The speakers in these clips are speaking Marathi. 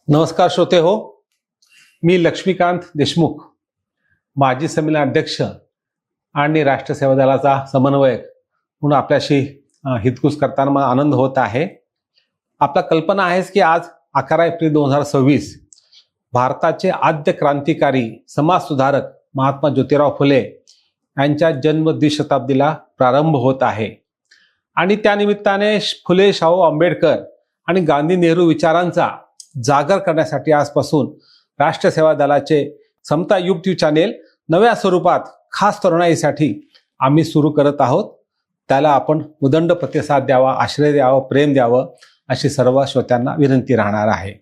नमस्कार श्रोते हो, मी लक्ष्मीकांत देशमुख, माजी संमेलन अध्यक्ष आणि राष्ट्रीय सेवा दलाचा समन्वयक म्हणून आपल्याशी हितगुज करताना मला आनंद होत आहे. आपला कल्पना आहेच की आज 11 एप्रिल 2026 भारताचे आद्य क्रांतिकारी समाजसुधारक महात्मा ज्योतिराव फुले यांच्या जन्म द्विशताब्दीला प्रारंभ होत आहे आणि त्यानिमित्ताने फुले, शाहू आंबेडकर आणि गांधी नेहरू विचारांचा जागर करण्यासाठी आजपासून राष्ट्रीय सेवा दलाचे समता यूट्यूब चॅनेल नव्या स्वरूपात खास तरुणाईसाठी आम्ही सुरू करत आहोत. त्याला आपण उदंड प्रतिसाद द्यावा, आश्रय द्यावा, प्रेम द्यावं अशी सर्व श्रोत्यांना विनंती राहणार आहे.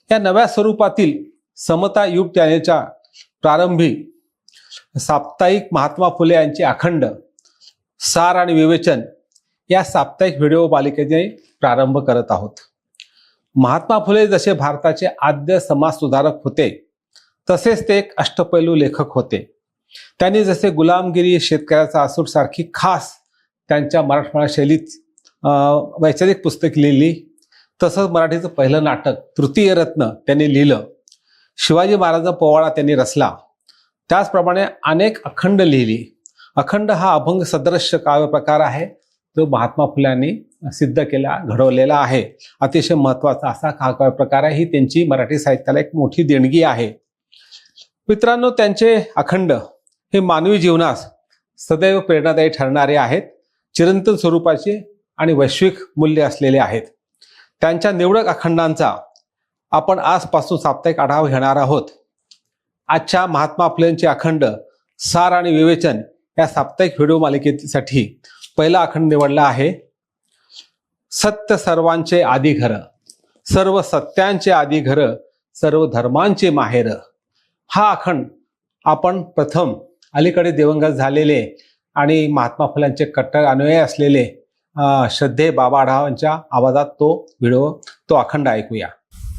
या नव्या स्वरूपातील समता यूट्यूब चॅनेलच्या प्रारंभी साप्ताहिक महात्मा फुले यांची अखंड सार आणि विवेचन या साप्ताहिक व्हिडिओ मालिकेने प्रारंभ करत आहोत. महात्मा फुले जसे भारताचे आद्य समाज सुधारक होते तसेच ते एक अष्टपैलू लेखक होते. त्यांनी जसे गुलामगिरी, शेतकऱ्याचा आसूड सारखी खास त्यांच्या मराठमोळ्या शैलीत वैचारिक पुस्तक लिहिली, तसंच मराठीचं पहिलं नाटक तृतीय रत्न त्यांनी लिहिलं. शिवाजी महाराजांचा पोवाडा त्यांनी रचला. त्याचप्रमाणे अनेक अखंड लिहिली. अखंड हा अभंग सदृश्य काव्य प्रकार आहे जो महात्मा फुल्यांनी सिद्ध केला, घडवलेला आहे. अतिशय महत्त्वाचा असा हा काव्य प्रकार आहे. ही त्यांची मराठी साहित्याला एक मोठी देणगी आहे. मित्रांनो, त्यांचे अखंड हे मानवी जीवनास सदैव प्रेरणादायी ठरणारे आहेत, चिरंतन स्वरूपाचे आणि वैश्विक मूल्य असलेले आहेत. त्यांच्या निवडक अखंडांचा आपण आजपासून साप्ताहिक आढावा घेणार आहोत. आजच्या महात्मा फुलेंचे अखंड सार आणि विवेचन या साप्ताहिक व्हिडिओ मालिकेसाठी पहिला अखंड निवडला आहे. सत्य सर्वांचे आदी घर, सर्व सत्यांचे आदी घर, सर्व धर्मांचे माहेर. हा अखंड आपण प्रथम अलीकडे दिवंगत झालेले आणि महात्मा फुल्यांचे कट्टर अनुयायी असलेले श्रद्धेय बाबा आढाव यांच्या आवाजात तो अखंड ऐकूया.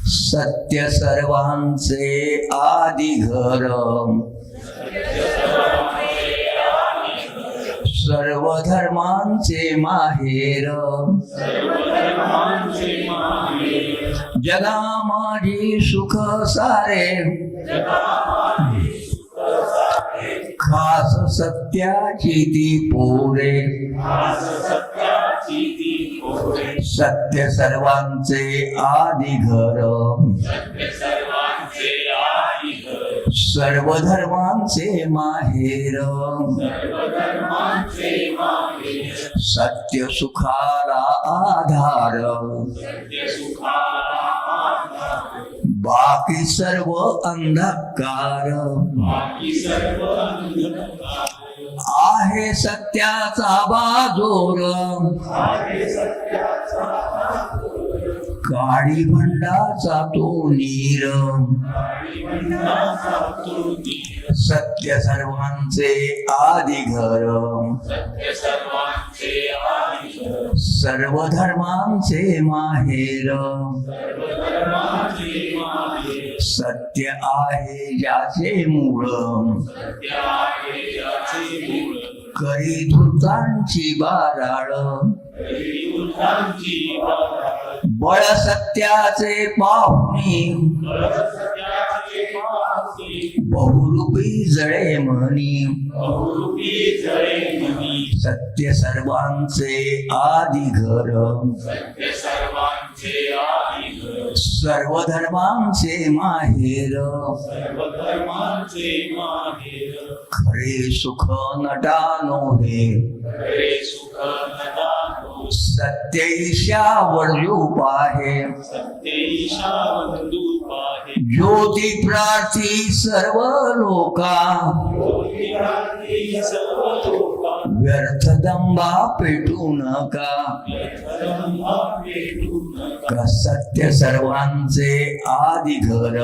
सत्य सर्वांचे आदी घर, सर्व धर्मांचे माहेर, जगा माझी सुख सारे, खास सत्याची ती पोरे. सत्य सर्वांचे आदी घर, सर्व धर्मांचे माहेर, सत्य सुखाला आधार, बाकी सर्व अंधकार. आहे सत्याचा बाजोर, काळी भंडाचा तो नीर. सत्य सर्वांचे आदी घर, सर्व धर्मांचे माहेर. सत्य आहे ज्याचे मूळ, करी धूर्तांची बाराळ. बळ सत्याचे पाहुणी, बहुरूपी जळे म्हणी. सत्य सर्वांचे आदी घर, सर्व धर्मांचे माहेर. खरे सुख नटानो हे, सत्य ईशावर रूप आहे. ज्योती प्रार्थी सर्व लोका, व्यर्थ दंबा पेटू नका. सत्य सर्वांचे आदी घर,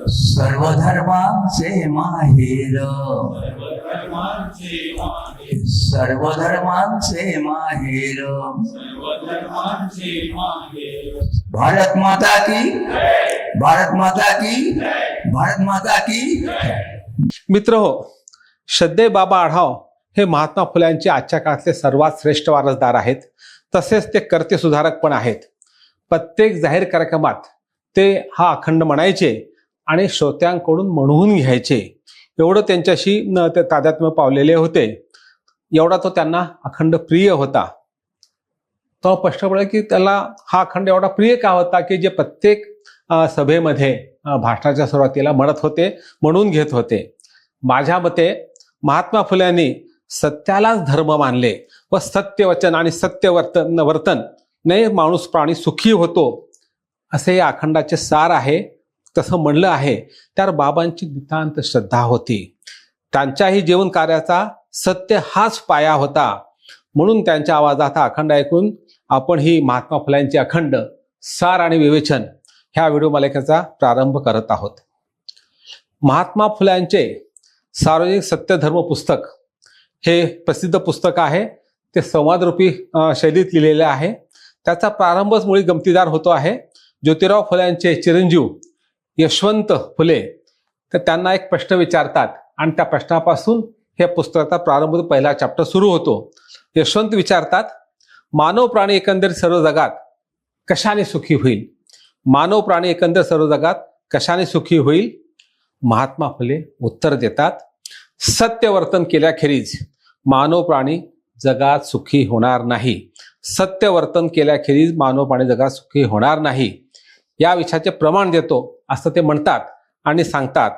सर्व धर्मांचे माहेर. सर्व धर्मांचे माहेर. भारत माता की, भारत माता की, भारत माता की. मित्र हो, श्रद्धेय बाबा आढाव हे महात्मा फुल्यांचे आजच्या काळातले सर्वात श्रेष्ठ वारसदार आहेत. तसेच ते कर्ते सुधारक पण आहेत. प्रत्येक जाहीर कार्यक्रमात ते हा अखंड म्हणायचे आणि श्रोत्यांकडून म्हणून घ्यायचे. एवढं त्यांच्याशी ते तादात्म्य पावलेले होते. एवढा तो त्यांना अखंड प्रिय होता. तो स्पष्ट पडलं की त्याला हा अखंड एवढा प्रिय का होता की जे प्रत्येक सभेमध्ये भाषणाच्या सुरुवातीला म्हणत होते, म्हणून घेत होते. माझ्या मते महात्मा फुल्यांनी सत्यालाच धर्म मानले व सत्यवचन आणि वर्तन ने माणूस प्राणी सुखी होतो असे या अखंडाचे सार आहे. तसं म्हणलं आहे. त्यावर बाबांची नितांत श्रद्धा होती. त्यांच्याही जीवन कार्याचा सत्य हाच पाया होता. म्हणून त्यांच्या आवाजात हा अखंड ऐकून आपण ही महात्मा फुल्यांचे अखंड सार आणि विवेचन ह्या व्हिडिओ मालिकेचा प्रारंभ करत आहोत. महात्मा फुल्यांचे सार्वजनिक सत्यधर्म पुस्तक हे प्रसिद्ध पुस्तक आहे. ते संवादरूपी शैलीत लिहिलेले आहे. त्याचा प्रारंभच मुळी गमतीदार होतो आहे. ज्योतिराव फुल्यांचे चिरंजीव यशवंत फुले तर त्यांना एक प्रश्न विचारतात आणि त्या प्रश्नापासून हे पुस्तकाचा प्रारंभ पहिला चॅप्टर सुरू होतो. यशवंत विचारतात, मानव प्राणी एकंदर सर्व जगात कशाने सुखी होईल? मानव प्राणी एकंदर सर्व जगात कशाने सुखी होईल? महात्मा फुले उत्तर देतात, सत्यवर्तन केल्याखेरीज मानव प्राणी जगात सुखी होणार नाही. सत्यवर्तन केल्याखेरीज मानव प्राणी जगात सुखी होणार नाही या विषयाचे प्रमाण देतो असं ते म्हणतात आणि सांगतात.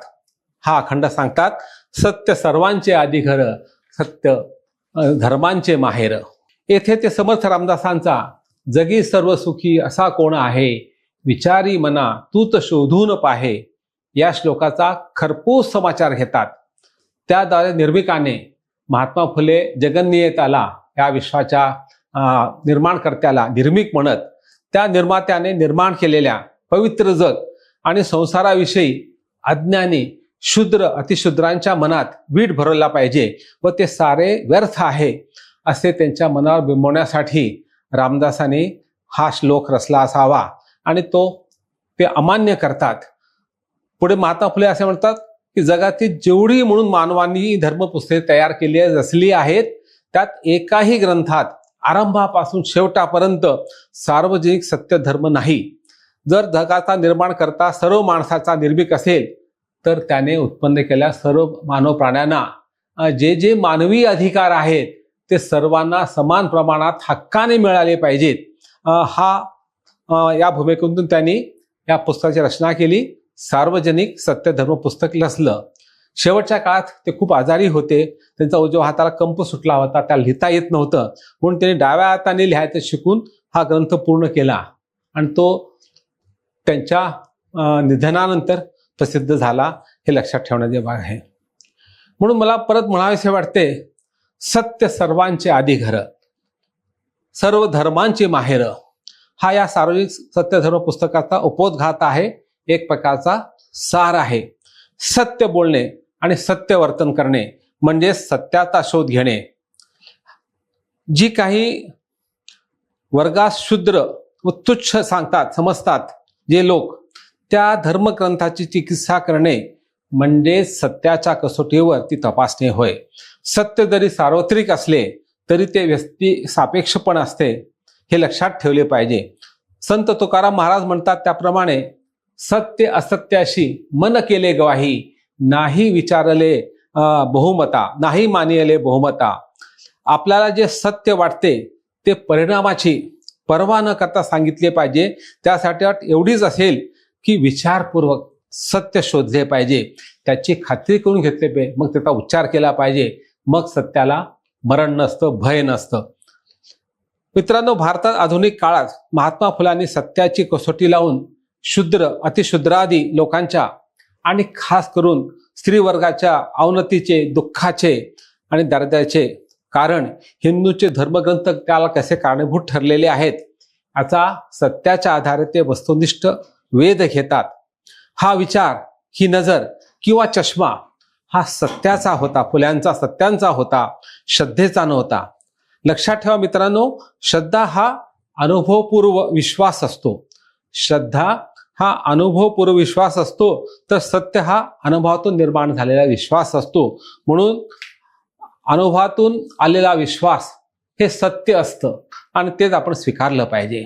हा अखंड सांगतात, सत्य सर्वांचे आधी घर, सत्य धर्मांचे माहेर. येथे ते समर्थ रामदासांचा जगी सर्व सुखी असा कोण आहे, विचारी मना तूच शोधून पाहे या श्लोकाचा खरपूस समाचार घेतात. त्याद्वारे निर्भीकाने महात्मा फुले जगन्नियताला या विश्वाच्या निर्माणकर्त्याला निर्मिक म्हणत त्या निर्मात्याने निर्माण केलेल्या पवित्र जग आणि संसाराविषयी अज्ञानी शूद्र अतिशूद्रांच्या मनात वीट भरवला पाहिजे व ते सारे व्यर्थ आहे असे त्यांच्या मनावर बिंबवण्यासाठी रामदासांनी हा श्लोक रचला असावा आणि तो ते अमान्य करतात. पुढे महात्मा फुले असे म्हणतात की जगातील जेवढी म्हणून मानवांनी धर्मपुस्तके तयार केली रचली आहेत त्यात एकाही ग्रंथात आरंभापासून शेवटापर्यंत सार्वजनिक सत्य धर्म नाही. जर जगाचा निर्माण करता सर्व माणसाचा निर्भीक असेल तर त्याने उत्पन्न केलेल्या सर्व मानव प्राण्यांना जे जे मानवी अधिकार आहेत ते सर्वांना समान प्रमाणात हक्काने मिळाले पाहिजेत. या भूमिकेतून त्यांनी या पुस्तकाची रचना केली. सार्वजनिक सत्यधर्म पुस्तक रचलं. शेवटच्या काळात ते खूप आजारी होते. त्यांचा उजव्या हाताला कंप सुटला होता, त्याला लिहिता येत नव्हतं. म्हणून त्यांनी डाव्या हाताने लिहायचं शिकून हा ग्रंथ पूर्ण केला आणि तो त्यांच्या निधनानंतर प्रसिद्ध झाला. हे लक्षात ठेवण्याचे भाग आहे. म्हणून मला परत म्हणावेसे वाटते, सत्य सर्वांचे आधी घर, सर्व धर्मांचे माहेर हा या सार्वजनिक सत्यधर्म पुस्तकाचा उपोद्घात आहे. एक प्रकारचा सार आहे. सत्य बोलणे आणि सत्य वर्तन करणे म्हणजे सत्याचा शोध घेणे. जी काही वर्गास शूद्र व तुच्छ समजतात जे लोक, त्या धर्मग्रंथाची चिकित्सा करणे म्हणजे सत्याच्या कसोटीवर ती तपासणे होय. सत्य जरी सार्वत्रिक असले तरी ते व्यक्ती सापेक्ष पण असते, हे लक्षात ठेवले पाहिजे. संत तुकाराम महाराज म्हणतात त्याप्रमाणे, सत्य असत्याशी मन केले गवाही, नाही विचारले बहुमता, नाही मानिले बहुमता. आपल्याला जे सत्य वाटते ते परिणामाची पर्वा न करता सांगितले पाहिजे. त्यासाठी अट एवढीच असेल की विचारपूर्वक सत्य शोधले पाहिजे, त्याची खात्री करून घेतले पाहिजे, मग त्याचा उच्चार केला पाहिजे. मग सत्याला मरण नसतं, भय नसतं. मित्रांनो, भारतात आधुनिक काळात महात्मा फुलांनी सत्याची कसोटी लावून शूद्र अतिशूद्रादी लोकांच्या आणि खास करून स्त्रीवर्गाच्या अवनतीचे, दुःखाचे आणि दर्जाचे कारण हिंदूचे धर्मग्रंथ त्याला कसे कारणीभूत ठरलेले आहेत याचा सत्याच्या आधारे ते वस्तुनिष्ठ वेध घेतात. हा विचार, ही नजर किंवा चष्मा हा सत्याचा होता, फुल्यांचा सत्यांचा होता, श्रद्धेचा नव्हता. लक्षात ठेवा मित्रांनो, श्रद्धा हा अनुभवपूर्व विश्वास असतो. श्रद्धा हा अनुभवपूर्व विश्वास असतो, तर सत्य हा अनुभवातून निर्माण झालेला विश्वास असतो. म्हणून अनुभवातून आलेला विश्वास हे सत्य असतं आणि तेच आपण स्वीकारलं पाहिजे.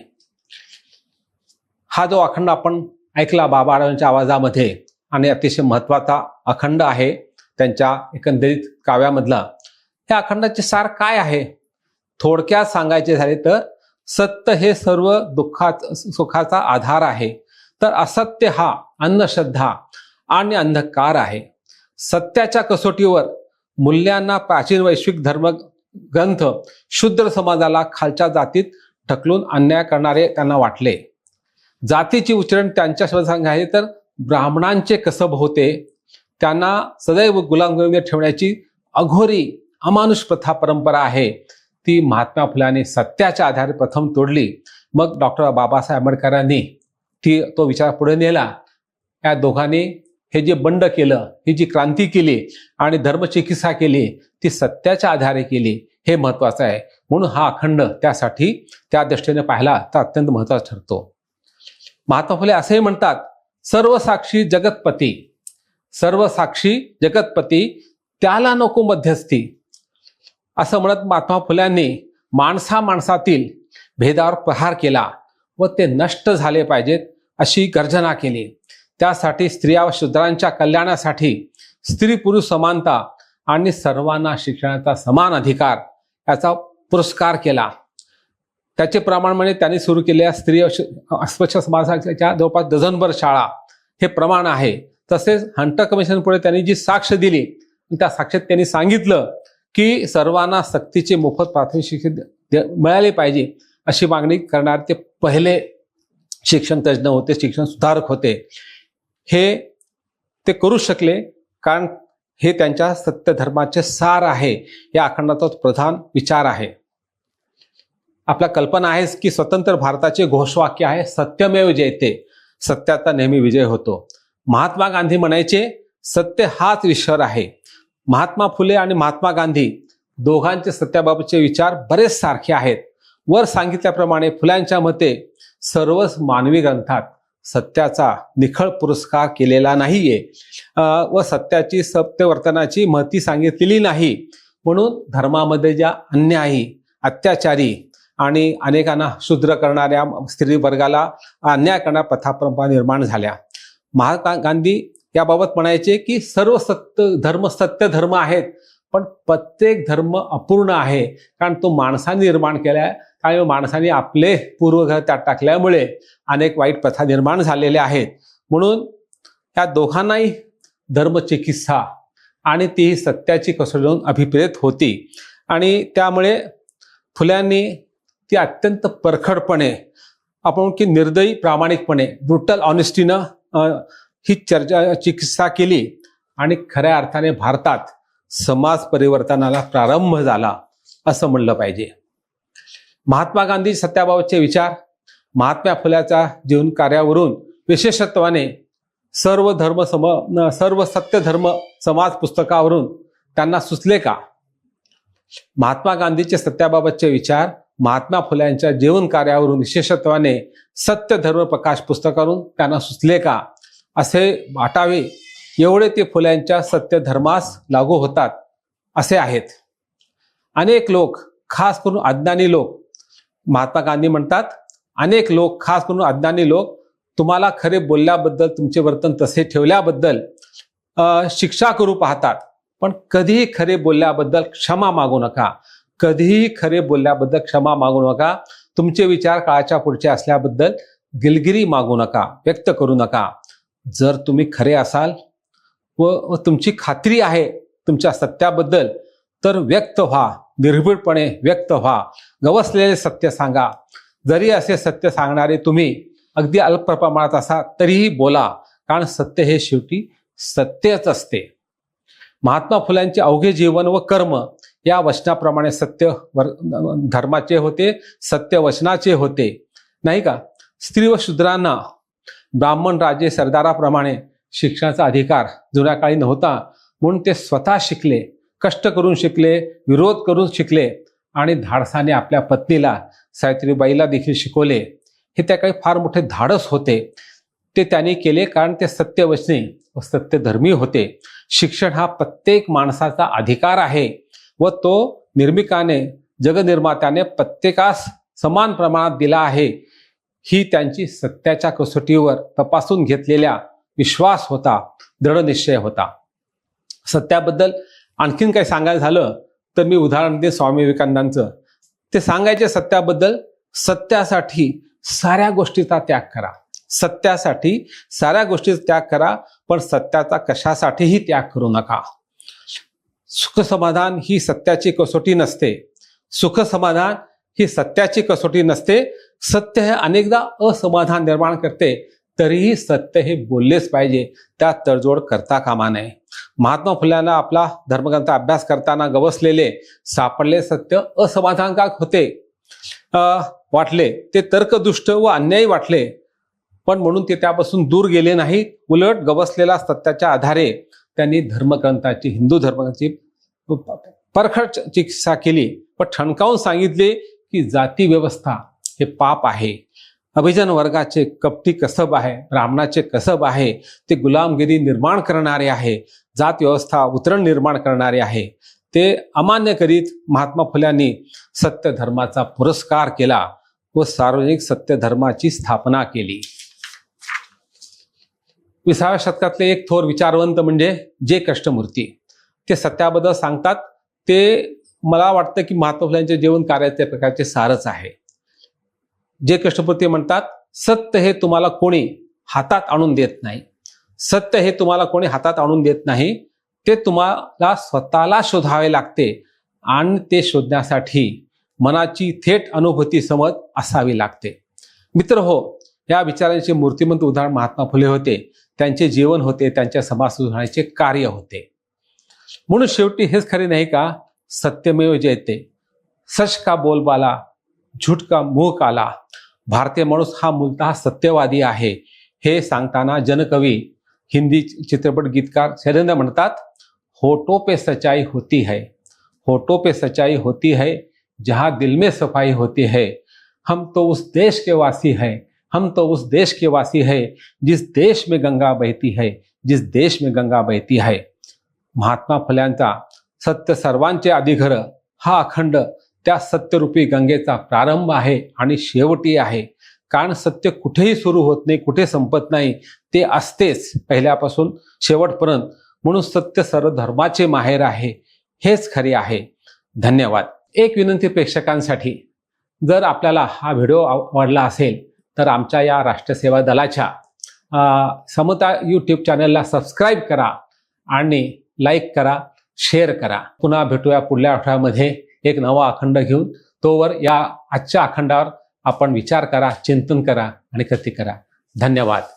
हा जो अखंड आपण ऐकला बाबा आढावांच्या आवाजामध्ये आणि अतिशय महत्त्वाचा अखंड आहे त्यांच्या एकंदरीत काव्यामधला, या अखंडाचे सार काय आहे? थोडक्यात सांगायचे झाले तर सत्य हे सर्व सुखाचा आधार आहे, तर असत्य हा अंधश्रद्धा आणि अंधकार आहे. सत्याच्या कसोटीवर मूल्यांना प्राचीन वैश्विक धर्म ग्रंथ शूद्र समाजाला खालच्या जातीत ढकलून अन्याय करणारे त्यांना वाटले. जातीची उच्चारण त्यांच्या शब्दात सांगायचे तर ब्राह्मणांचे कसब होते. त्यांना सदैव गुलामगिरीमध्ये ठेवण्याची अघोरी अमानुष प्रथा परंपरा आहे, ती महात्मा फुलांनी सत्याच्या आधारे प्रथम तोडली. मग डॉक्टर बाबासाहेब आंबेडकरांनी तो विचार पुढे नेला. या दोघांनी हे जे बंड केलं, ही जी क्रांती केली आणि धर्मचिकित्सा केली, ती सत्याच्या आधारे केली, हे महत्वाचं आहे. म्हणून हा अखंड त्यासाठी त्या दृष्टीने पाहिला तर अत्यंत महत्वाचा ठरतो. महात्मा फुले असेही म्हणतात, सर्वसाक्षी जगतपती, सर्वसाक्षी जगतपती त्याला नको मध्यस्थी. असं म्हणत महात्मा फुल्यांनी माणसातील भेदावर प्रहार केला व ते नष्ट झाले पाहिजेत अशी गर्जना केली. त्यासाठी स्त्रिया व शूद्रांच्या कल्याणासाठी स्त्री पुरुष समानता आणि सर्वांना शिक्षणाचा समान अधिकार याचा पुरस्कार केला. त्याचे प्रमाण म्हणजे त्यांनी सुरू केलेल्या स्त्री अस्पृश्य समाजाच्या जवळपास डझनभर शाळा हे प्रमाण आहे. तसेच हंटर कमिशन पुढे त्यांनी जी साक्ष दिली, त्या साक्षात त्यांनी सांगितलं की सर्वांना सक्तीचे मोफत प्राथमिक शिक्षण मिळाले पाहिजे अशी मागणी करणारे ते पहिले शिक्षण तज्ज्ञ होते, शिक्षण सुधारक होते. हे ते करू शकले कारण हे त्यांच्या सत्य धर्माचे सार आहे. या अखंडाचा प्रधान विचार आहे. आपला कल्पना आहे की स्वतंत्र भारताचे घोषवाक्य आहे सत्यमेव जयते, सत्याचा नेहमी विजय होतो. महात्मा गांधी म्हणायचे सत्य हाच ईश्वर आहे. महात्मा फुले आणि महात्मा गांधी दोघांचे सत्याबाबतचे विचार बरेच सारखे आहेत. वर सांगितल्याप्रमाणे फुल्यांच्या मते सर्वच मानवी ग्रंथात सत्याचा निखळ पुरस्कार केलेला नाहीये व सत्याची सत्यवर्तनाची महती सांगितलेली नाही. म्हणून धर्मामध्ये ज्या अन्यायी, अत्याचारी आणि अनेकांना शूद्र करणाऱ्या स्त्री वर्गाला अन्याय करणाऱ्या प्रथा परंपरा निर्माण झाल्या. महात्मा गांधी याबाबत म्हणायचे की सर्व सत्य धर्म आहेत, पण प्रत्येक धर्म अपूर्ण आहे, कारण तो माणसाने निर्माण केलाय आणि माणसाने आपले पूर्वग्रह त्यात टाकल्यामुळे अनेक वाईट प्रथा निर्माण झालेल्या आहेत. म्हणून या दोघांनाही धर्मचिकित्सा आणि तीही सत्याची कसोटी अभिप्रेत होती आणि त्यामुळे फुल्यांनी ती अत्यंत परखडपणे, आपण की निर्दयी प्रामाणिकपणे, ब्रुटल ऑनेस्टीनं ही चिकित्सा केली आणि खऱ्या अर्थाने भारतात समाज परिवर्तनाला प्रारंभ झाला असं म्हणलं पाहिजे. महात्मा गांधी सत्याबाबतचे विचार महात्मा फुल्याच्या जीवन कार्यावरून विशेषत्वाने सर्व सत्य धर्म समाज पुस्तकावरून त्यांना सुचले का? महात्मा गांधीचे सत्याबाबतचे विचार महात्मा फुल्यांच्या जीवन कार्यावरून विशेषत्वाने सत्य धर्म प्रकाश पुस्तकावरून त्यांना सुचले का असे वाटावे एवढे ते फुल्यांच्या सत्य धर्मास लागू होतात असे आहेत. अनेक लोक, खास करून अज्ञानी लोक, महात्मा गांधी म्हणतात, अनेक लोक, खास करून अज्ञानी लोक, तुम्हाला खरे बोलल्याबद्दल, तुमचे वर्तन तसे ठेवल्याबद्दल शिक्षा करू पाहतात, पण कधीही खरे बोलल्याबद्दल क्षमा मागू नका. कधीही खरे बोलल्याबद्दल क्षमा मागू नका. तुमचे विचार काळाच्या पुढचे असल्याबद्दल दिलगिरी मागू नका, व्यक्त करू नका. जर तुम्ही खरे असाल व तुमची खात्री आहे तुमच्या सत्याबद्दल, तर व्यक्त व्हा, निर्भीडपणे व्यक्त व्हा, गवसलेले सत्य सांगा. जरी असे सत्य सांगणारे तुम्ही अगदी अल्प प्रमाणात असा तरीही बोला, कारण सत्य हे शेवटी सत्यच असते. महात्मा फुल्यांचे अवघे जीवन व कर्म या वचनाप्रमाणे सत्य धर्माचे होते, सत्य वचनाचे होते, नाही का? स्त्री व शूद्रांना ब्राह्मण राजे सरदाराप्रमाणे शिक्षणाचा अधिकार जुन्या काळी नव्हता. म्हणून ते स्वतः शिकले, कष्ट करून शिकले, विरोध करून शिकले आणि धाडसाने आपल्या पत्नीला सावित्रीबाईला देखील शिकवले. हे त्या काही फार मोठे धाडस होते. ते त्यांनी केले कारण ते सत्यवचनी व सत्यधर्मी होते. शिक्षण हा प्रत्येक माणसाचा अधिकार आहे व तो निर्मिकाने, जगनिर्मात्याने प्रत्येकास समान प्रमाणात दिला आहे. ही त्यांची सत्याच्या कसोटीवर तपासून घेतलेल्या विश्वास होता, दृढ निश्चय होता. सत्याबद्दल आणखीन काही सांगायचं झालं तर मी उदाहरण देईन स्वामी विवेकानंदांचं. ते सांगायचे सत्याबद्दल, सत्यासाठी साऱ्या गोष्टीचा त्याग करा. सत्यासाठी साऱ्या गोष्टीचा त्याग करा, पण सत्याचा कशासाठीही त्याग करू नका. सुख समाधान ही सत्याची कसोटी नसते. सुख समाधान ही सत्याची कसोटी नसते. सत्य हे अनेकदा असमाधान निर्माण करते, तरीही सत्य हे बोललेच पाहिजे, त्यात तडजोड करता कामा नये. महात्मा फुल्यांना आपला धर्मग्रंथ अभ्यास करताना गवसलेले सापडले सत्य असमाधानकारक होते, वाटले. ते तर्कदुष्ट व अन्यायी वाटले, पण म्हणून ते त्यापासून दूर गेले नाही. उलट गवसलेल्या सत्याच्या आधारे त्यांनी धर्मग्रंथाची, हिंदू धर्मग्रंथाची परखड चिकित्सा केली, पण ठणकावून सांगितले की जाती व्यवस्था हे पाप आहे. अभिजन वर्गाचे कपटी कसब आहे, ब्राह्मणाचे कसब आहे, ते गुलामगिरी निर्माण करणारे आहे, जात व्यवस्था उतरण निर्माण करणारे आहे. ते अमान्य करीत महात्मा फुल्यांनी सत्य धर्माचा पुरस्कार केला व सार्वजनिक सत्य धर्माची स्थापना केली. 20व्या शतकातले एक थोर विचारवंत म्हणजे जे कृष्णमूर्ती. ते सत्याबद्दल सांगतात. ते मला वाटतं की महात्मा फुल्यांचे जीवन कार्याच्या प्रकारचे सारच आहे. जे कृष्णमूर्ती म्हणतात, सत्य हे तुम्हाला कोणी हातात आणून देत नाही. सत्य हे तुम्हाला कोणी हातात आणून देत नाही, ते तुम्हाला स्वतःला शोधावे लागते आणि ते शोधण्यासाठी मनाची थेट अनुभूती समज असावी लागते. मित्र हो, या विचारांचे मूर्तिमंत उदाहरण महात्मा फुले होते. त्यांचे जीवन होते, त्यांच्या समाज सुधारण्याचे कार्य होते. म्हणून शेवटी हेच खरे नाही का, सत्यमेव जयते, सच का बोलबाला, झूठ का मुंह काला. भारतीय माणूस हा मूलतः सत्यवादी आहे. हे सांगताना जनकवी, हिंदी चित्रपट गीतकार शैलेंद्र म्हणतात, होठों पे सच्चाई होती है, होठों पे सच्चाई होती है, जहां दिल में सफाई होती है. हम तो उस देश के वासी हैं, हम तो उस देश के वासी है, जिस देश में गंगा बहती है, जिस देश में गंगा बहती है. महात्मा फुल्यांचा सत्य सर्वांचे आदिघर हा अखंड त्या सत्यरूपी गंगेचा प्रारंभ आहे आणि शेवटी आहे. कारण सत्य कुठेही सुरू होत नाही, कुठे संपत नाही, ते असतेच पहिल्यापासून शेवटपर्यंत. म्हणून सत्य सर्व धर्माचे माहेर आहे, हेच खरे आहे. धन्यवाद. एक विनंती प्रेक्षकांसाठी, जर आपल्याला हा व्हिडिओ आवडला असेल तर आमच्या या राष्ट्रीय सेवा दलाच्या समता यूट्यूब चॅनलला सबस्क्राईब करा आणि लाईक करा, शेअर करा. पुन्हा भेटूया पुढल्या आठवड्यामध्ये एक नवा अखंड घेऊन. तोवर या आजच्या अखंडावर आपण विचार करा, चिंतन करा आणि कृती करा. धन्यवाद.